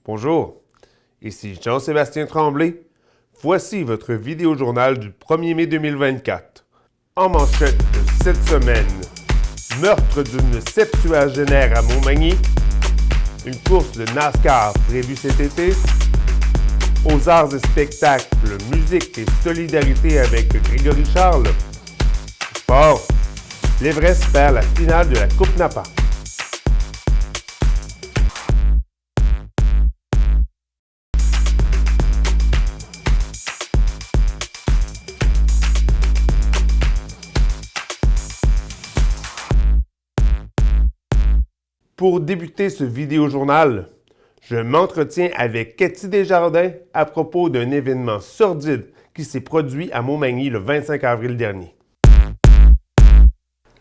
Bonjour, ici Jean-Sébastien Tremblay. Voici votre vidéo-journal du 1er mai 2024. En manchette de cette semaine, meurtre d'une septuagénaire à Montmagny, une course de NASCAR prévue cet été, aux arts et spectacles, musique et solidarité avec Grégory Charles, sport, l'Everest perd la finale de la Coupe Napa. Pour débuter ce vidéo-journal, je m'entretiens avec Cathy Desjardins à propos d'un événement sordide qui s'est produit à Montmagny le 25 avril dernier.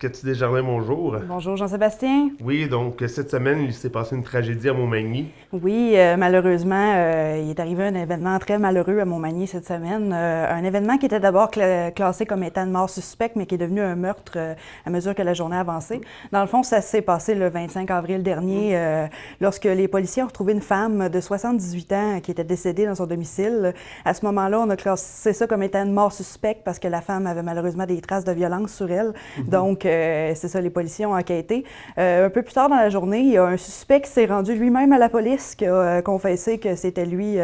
Cathy Desjardins, bonjour. Bonjour Jean-Sébastien. Oui, donc cette semaine, il s'est passé une tragédie à Montmagny. Oui, malheureusement, il est arrivé un événement très malheureux à Montmagny cette semaine. Un événement qui était d'abord classé comme étant de mort suspecte, mais qui est devenu un meurtre à mesure que la journée avançait. Dans le fond, ça s'est passé le 25 avril dernier, lorsque les policiers ont retrouvé une femme de 78 ans qui était décédée dans son domicile. À ce moment-là, on a classé ça comme étant une mort suspecte parce que la femme avait malheureusement des traces de violence sur elle. Donc, c'est ça, les policiers ont enquêté. Un peu plus tard dans la journée, il y a un suspect qui s'est rendu lui-même à la police, qui a confessé que c'était lui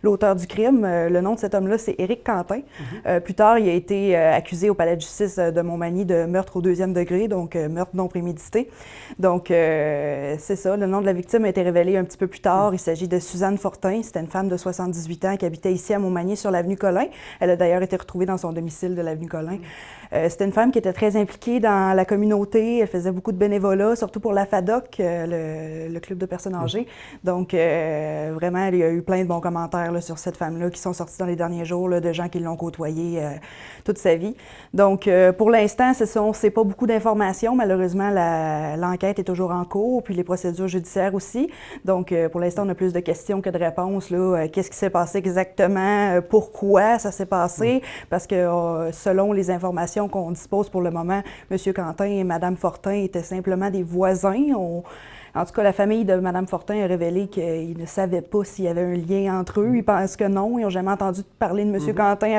l'auteur du crime. Le nom de cet homme-là, c'est Éric Quentin. Plus tard, il a été accusé au palais de justice de Montmagny de meurtre au 2e degré, donc meurtre non prémédité. Donc, c'est ça, le nom de la victime a été révélé un petit peu plus tard. Il s'agit de Suzanne Fortin. C'était une femme de 78 ans qui habitait ici à Montmagny sur l'avenue Colin. Elle a d'ailleurs été retrouvée dans son domicile de l'avenue Colin. C'était une femme qui était très impliquée dans la communauté. Elle faisait beaucoup de bénévolat, surtout pour la FADOC, le club de personnes âgées. Donc, vraiment, il y a eu plein de bons commentaires là, sur cette femme-là qui sont sortis dans les derniers jours, là, de gens qui l'ont côtoyée toute sa vie. Donc, pour l'instant, on ne sait pas beaucoup d'informations. Malheureusement, l'enquête est toujours en cours, puis les procédures judiciaires aussi. Donc, pour l'instant, on a plus de questions que de réponses. Qu'est-ce qui s'est passé exactement? Pourquoi ça s'est passé? Parce que selon les informations qu'on dispose pour le moment, M. Quentin et Mme Fortin étaient simplement des voisins. En tout cas, la famille de Mme Fortin a révélé qu'ils ne savaient pas s'il y avait un lien entre eux. Ils pensent que non. Ils n'ont jamais entendu parler de M. Quentin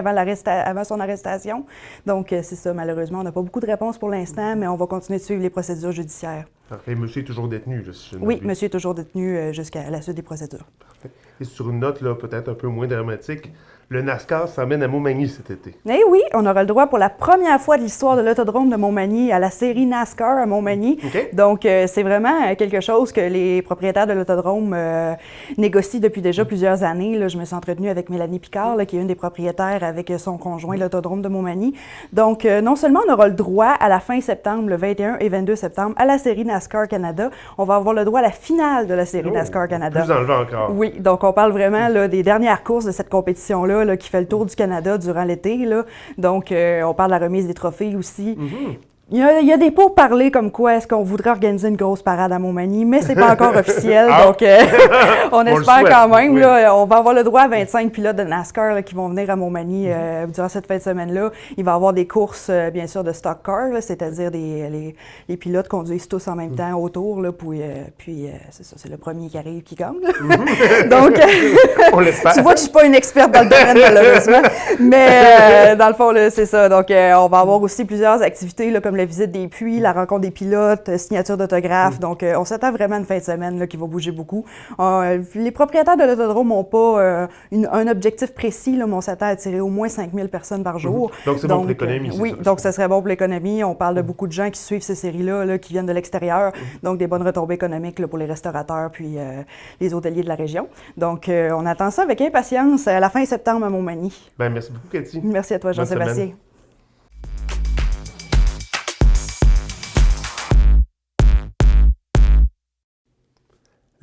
avant son arrestation. Donc, c'est ça, malheureusement. On n'a pas beaucoup de réponses pour l'instant, mais on va continuer de suivre les procédures judiciaires. Parfait. Monsieur est toujours détenu, là, si je ne Oui, m'abuse. monsieur est toujours détenu jusqu'à la suite des procédures. Parfait. Et sur une note là, peut-être un peu moins dramatique, le NASCAR s'emmène à Montmagny cet été. Eh oui, on aura le droit pour la première fois de l'histoire de l'autodrome de Montmagny à la série NASCAR à Montmagny. Okay. Donc, c'est vraiment quelque chose que les propriétaires de l'autodrome négocient depuis déjà plusieurs années. Là, je me suis entretenue avec Mélanie Picard, là, qui est une des propriétaires avec son conjoint, l'autodrome de Montmagny. Donc, non seulement on aura le droit à la fin septembre, le 21 et 22 septembre, à la série NASCAR Canada, on va avoir le droit à la finale de la série NASCAR Canada. Plus enlevé encore. Oui, donc on parle vraiment là, des dernières courses de cette compétition-là là, qui fait le tour du Canada durant l'été. Là. Donc, on parle de la remise des trophées aussi. Il y a des pourparlers comme quoi est-ce qu'on voudrait organiser une grosse parade à Montmagny, mais c'est pas encore officiel, donc on espère quand même. Oui. Là, on va avoir le droit à 25 pilotes de NASCAR là, qui vont venir à Montmagny durant cette fin de semaine-là. Il va y avoir des courses, bien sûr, de stock car, c'est-à-dire les pilotes conduisent tous en même temps autour, là, puis c'est ça, c'est le premier qui arrive qui gagne. Donc, on l'espère. Tu vois que je suis pas une experte dans le domaine, malheureusement, mais dans le fond, là, c'est ça. Donc, on va avoir aussi plusieurs activités, là, comme la visite des puits, la rencontre des pilotes, signature d'autographes. Donc, on s'attend vraiment à une fin de semaine là, qui va bouger beaucoup. Les propriétaires de l'autodrome n'ont pas un objectif précis, là, mais on s'attend à attirer au moins 5000 personnes par jour. Donc, c'est bon pour l'économie. Oui, donc ça serait bon pour l'économie. On parle de beaucoup de gens qui suivent ces séries-là, là, qui viennent de l'extérieur. Donc, des bonnes retombées économiques là, pour les restaurateurs puis les hôteliers de la région. Donc, on attend ça avec impatience à la fin septembre à Montmagny. Bien, merci beaucoup, Cathy. Merci à toi, Jean-Sébastien.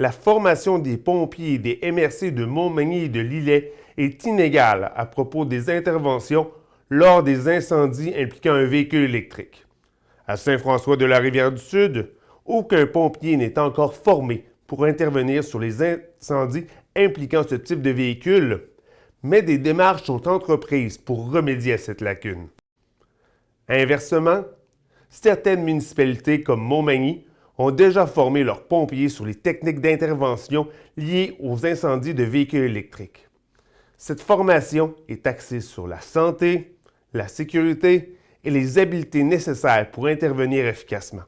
La formation des pompiers et des MRC de Montmagny et de Lillet est inégale à propos des interventions lors des incendies impliquant un véhicule électrique. À Saint-François-de-la-Rivière-du-Sud, aucun pompier n'est encore formé pour intervenir sur les incendies impliquant ce type de véhicule, mais des démarches sont entreprises pour remédier à cette lacune. Inversement, certaines municipalités comme Montmagny ont déjà formé leurs pompiers sur les techniques d'intervention liées aux incendies de véhicules électriques. Cette formation est axée sur la santé, la sécurité et les habiletés nécessaires pour intervenir efficacement.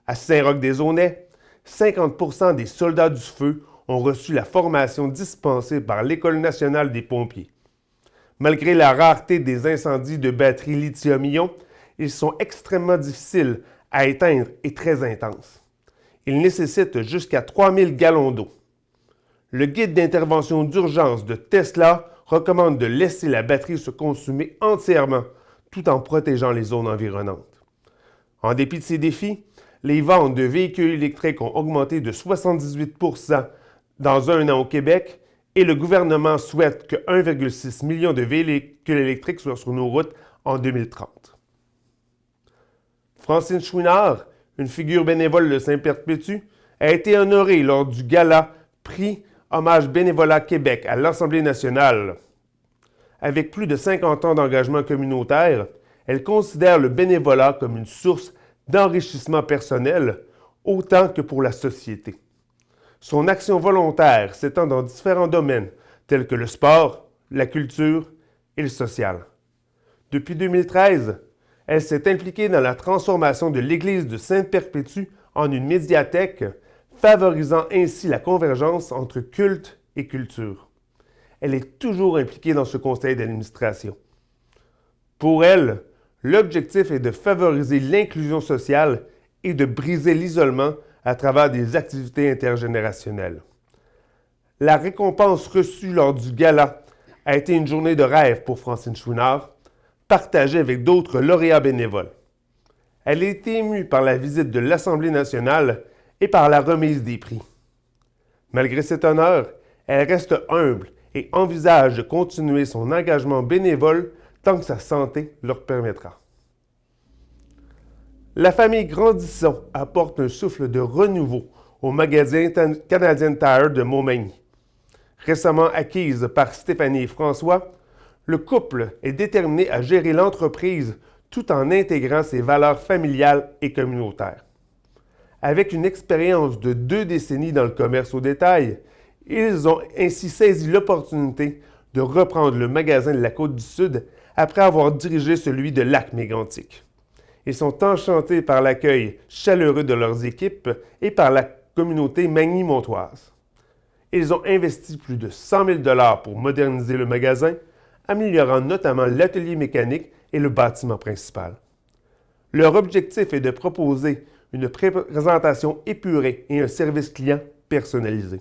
À Saint-Roch-des-Aunais, 50% des soldats du feu ont reçu la formation dispensée par l'École nationale des pompiers. Malgré la rareté des incendies de batteries lithium-ion, ils sont extrêmement difficiles à éteindre et très intenses. Ils nécessitent jusqu'à 3000 gallons d'eau. Le guide d'intervention d'urgence de Tesla recommande de laisser la batterie se consumer entièrement tout en protégeant les zones environnantes. En dépit de ces défis, les ventes de véhicules électriques ont augmenté de 78% dans un an au Québec et le gouvernement souhaite que 1,6 million de véhicules électriques soient sur nos routes en 2030. Francine Chouinard, une figure bénévole de Saint-Perpétue, a été honorée lors du gala Prix Hommage Bénévolat Québec à l'Assemblée nationale. Avec plus de 50 ans d'engagement communautaire, elle considère le bénévolat comme une source d'enrichissement personnel autant que pour la société. Son action volontaire s'étend dans différents domaines tels que le sport, la culture et le social. Depuis 2013, elle s'est impliquée dans la transformation de l'église de Sainte-Perpétue en une médiathèque, favorisant ainsi la convergence entre culte et culture. Elle est toujours impliquée dans ce conseil d'administration. Pour elle, l'objectif est de favoriser l'inclusion sociale et de briser l'isolement à travers des activités intergénérationnelles. La récompense reçue lors du gala a été une journée de rêve pour Francine Chouinard, partagée avec d'autres lauréats bénévoles. Elle a été émue par la visite de l'Assemblée nationale et par la remise des prix. Malgré cet honneur, elle reste humble et envisage de continuer son engagement bénévole tant que sa santé leur permettra. La famille Grandisson apporte un souffle de renouveau au magasin Canadian Tire de Montmagny. Récemment acquise par Stéphanie et François, le couple est déterminé à gérer l'entreprise tout en intégrant ses valeurs familiales et communautaires. Avec une expérience de 2 décennies dans le commerce au détail, ils ont ainsi saisi l'opportunité de reprendre le magasin de la Côte-du-Sud après avoir dirigé celui de Lac-Mégantic. Ils sont enchantés par l'accueil chaleureux de leurs équipes et par la communauté magny-montoise. Ils ont investi plus de 100 000 $ pour moderniser le magasin, améliorant notamment l'atelier mécanique et le bâtiment principal. Leur objectif est de proposer une présentation épurée et un service client personnalisé.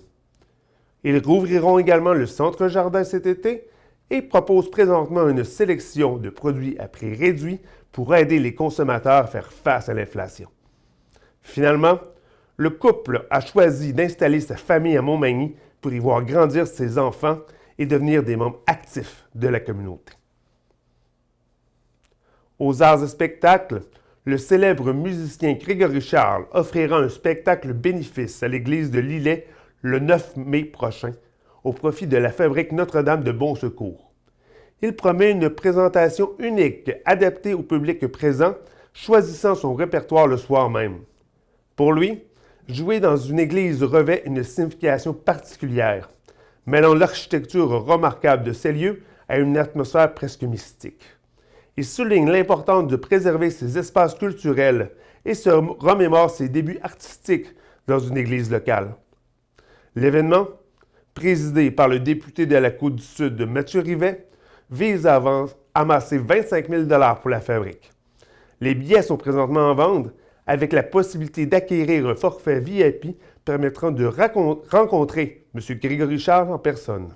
Ils rouvriront également le centre jardin cet été et proposent présentement une sélection de produits à prix réduit pour aider les consommateurs à faire face à l'inflation. Finalement, le couple a choisi d'installer sa famille à Montmagny pour y voir grandir ses enfants et devenir des membres actifs de la communauté. Aux arts et spectacles, le célèbre musicien Grégory Charles offrira un spectacle bénéfice à l'église de Lillet le 9 mai prochain, au profit de la fabrique Notre-Dame de Bon Secours. Il promet une présentation unique, adaptée au public présent, choisissant son répertoire le soir même. Pour lui, jouer dans une église revêt une signification particulière, mêlant l'architecture remarquable de ces lieux à une atmosphère presque mystique. Il souligne l'importance de préserver ces espaces culturels et se remémore ses débuts artistiques dans une église locale. L'événement, présidé par le député de la Côte-du-Sud Mathieu Rivet, vise à amasser 25 000 $ pour la fabrique. Les billets sont présentement en vente avec la possibilité d'acquérir un forfait VIP permettant de rencontrer M. Grégory Charles en personne.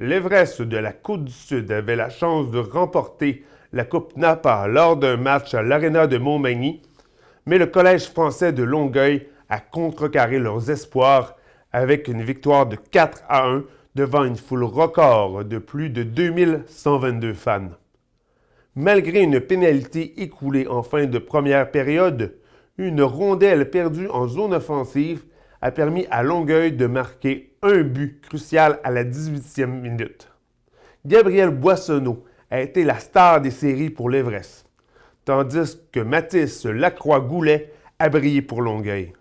L'Everest de la Côte-du-Sud avait la chance de remporter la Coupe Napa lors d'un match à l'Aréna de Montmagny, mais le Collège français de Longueuil a contrecarré leurs espoirs avec une victoire de 4-1 devant une foule record de plus de 2122 fans. Malgré une pénalité écoulée en fin de première période, une rondelle perdue en zone offensive a permis à Longueuil de marquer un but crucial à la 18e minute. Gabriel Boissonneau a été la star des séries pour l'Everest, tandis que Mathis Lacroix-Goulet a brillé pour Longueuil.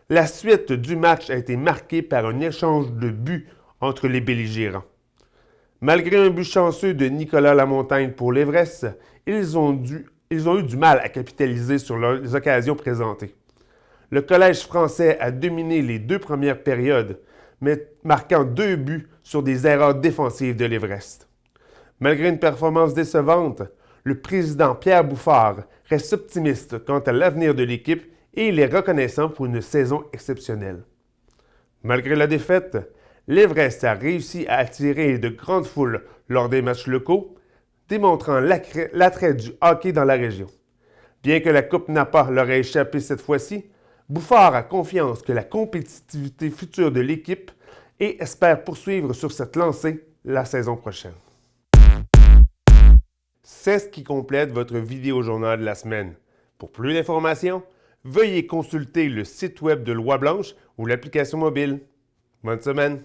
La suite du match a été marquée par un échange de buts entre les belligérants. Malgré un but chanceux de Nicolas Lamontagne pour l'Everest, ils ont eu du mal à capitaliser sur les occasions présentées. Le Collège français a dominé les 2 premières périodes, mais marquant 2 buts sur des erreurs défensives de l'Everest. Malgré une performance décevante, le président Pierre Bouffard reste optimiste quant à l'avenir de l'équipe et il est reconnaissant pour une saison exceptionnelle. Malgré la défaite, l'Everest a réussi à attirer de grandes foules lors des matchs locaux, démontrant l'attrait du hockey dans la région. Bien que la Coupe Napa leur ait échappé cette fois-ci, Bouffard a confiance que la compétitivité future de l'équipe et espère poursuivre sur cette lancée la saison prochaine. C'est ce qui complète votre vidéo journal de la semaine. Pour plus d'informations, veuillez consulter le site web de Loi Blanche ou l'application mobile. Bonne semaine!